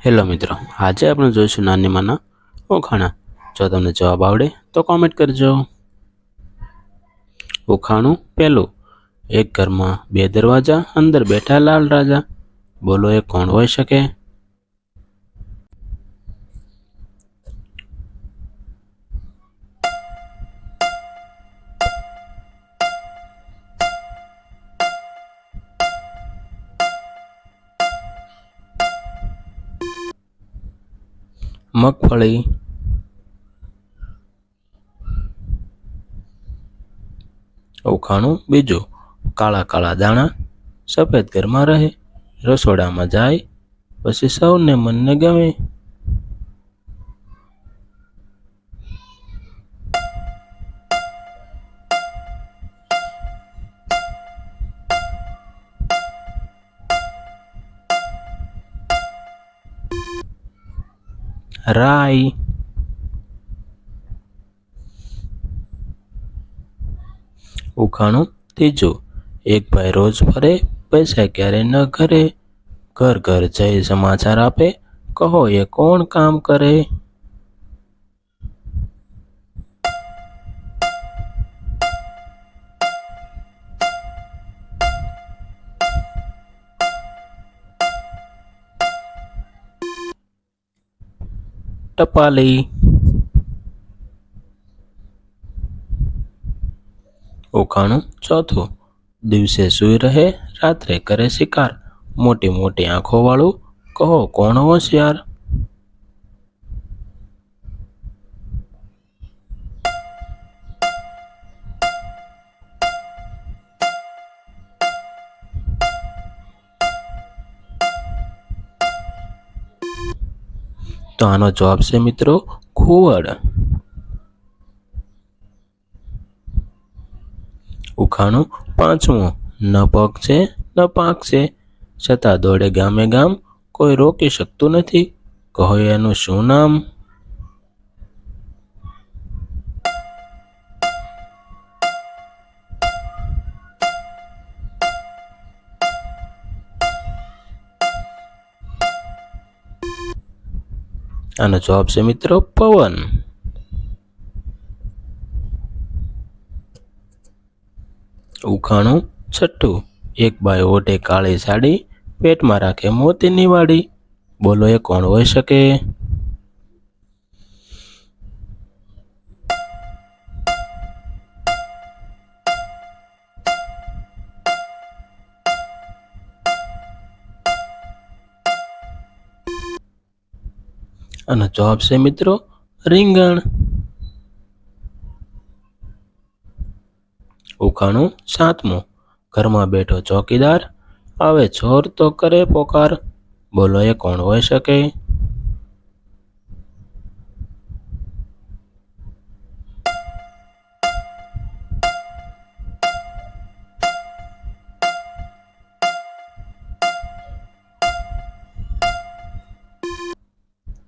Hello મિત્રો, આજે આપણે જોઈશું નાનીમાંના ઉખાણા. જો તમને જવાબ આવડે તો કોમેન્ટ કરજો. ઉખાણું પહેલું. એક ઘરમાં બે દરવાજા, અંદર બેઠા લાલ રાજા. બોલો એ કોણ હોઈ શકે? મગફળી. ઉખાણું બીજું. કાળા કાળા દાણા, સફેદ ઘરમાં રહે, રસોડામાં જાય પછી સૌને મનને ગમે. રાઈ. ઉખાણું ત્રીજું. એક ભાઈ રોજ ફરે, પૈસા ક્યારે ન ઘરે, ઘર ઘર જઈ સમાચાર આપે, કહો એ કોણ કામ કરે? ટપાલી. ઉખાણું ચોથું. દિવસે સૂઈ રહે, રાત્રે કરે શિકાર, મોટી મોટી આંખો વાળું, કહો કોણ હોશિયાર? તો આનો જવાબ છે મિત્રો ઘુવડ. ઉખાણું પાંચમું. ન પગ છે ન પાંખ છે, છતાં દોડે ગામે ગામ, કોઈ રોકી શકતું નથી, કહો એનું શું નામ? આનો જવાબ છે મિત્રો પવન. ઉખાણું છઠ્ઠું. એક બાઈ ઓઢે કાળી સાડી, પેટમાં રાખે મોતીની વાડી. બોલો એ કોણ હોઈ શકે? આનો જવાબ છે મિત્રો રીંગણ. ઉખાણું સાતમું. ઘરમાં બેઠો ચોકીદાર, આવે ચોર તો કરે પોકાર. બોલો એ કોણ હોઈ શકે?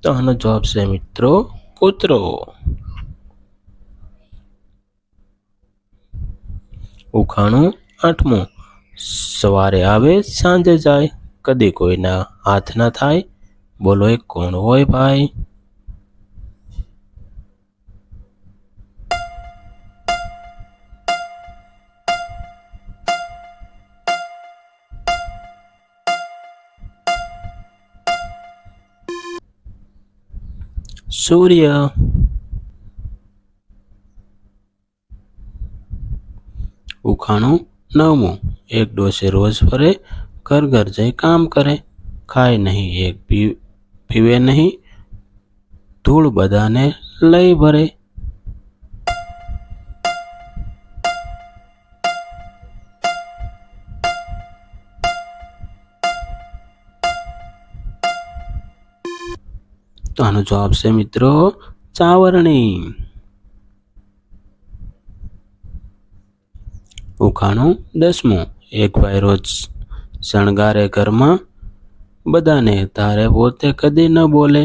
તો આનો જવાબ છે મિત્રો કૂતરો. ઉખાણું આઠમું. સવારે આવે સાંજે જાય, કદી કોઈના હાથ ના થાય. બોલો એ કોણ હોય ભાઈ? સૂર્ય. ઉખાણું નવમું. એક ડોશી રોજ ફરે, ઘર ઘર જઈ કામ કરે, ખાય નહીં એક પીવે નહીં, ધૂળ બધાને લઈ ભરે. તો આનો જવાબ છે મિત્રો ચાવરણી. ઉખાણું દસમું. એક ભાઈ રોજ શણગારે ઘરમાં, બધાને તારે પોતે કદી ન બોલે.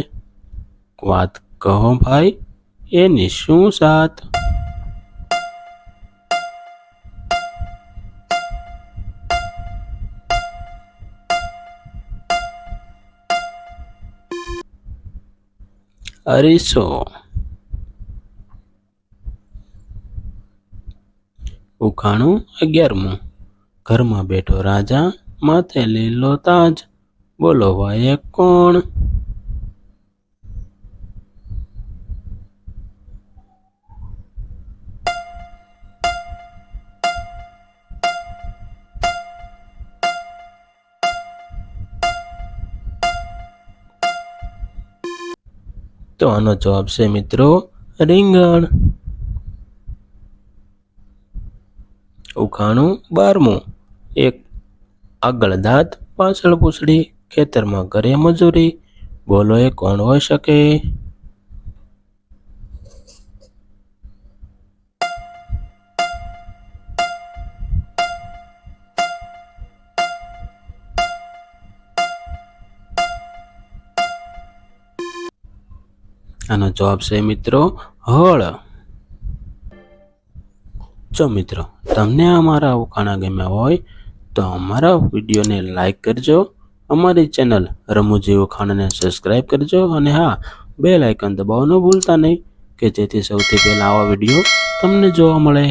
વાત કહો ભાઈ એની શું સાથ? અરીસો. ઉખાણું 11મું. ઘરમાં બેઠો રાજા, માથે લીલો તાજ, બોલો ભાઈ કોણ? તો આનો જવાબ છે મિત્રો રીંગણ. ઉખાણું 12મું. એક આગળ દાંત, પાછળ પૂંછડી, ખેતરમાં કરે મજૂરી, બોલો એ કોણ હોઈ શકે? આનો જવાબ છે મિત્રો હળ. જો મિત્રો તમને અમારા ઉખાણા ગમ્યા હોય તો અમારા વિડીયોને લાઈક કરજો, અમારી ચેનલ રમૂજી ઉખાણાને સબસ્ક્રાઈબ કરજો અને હા, બેલ આઇકન દબાવવાનું ભૂલતા નહીં કે જેથી સૌથી પહેલા આવા વિડીયો તમને જોવા મળે.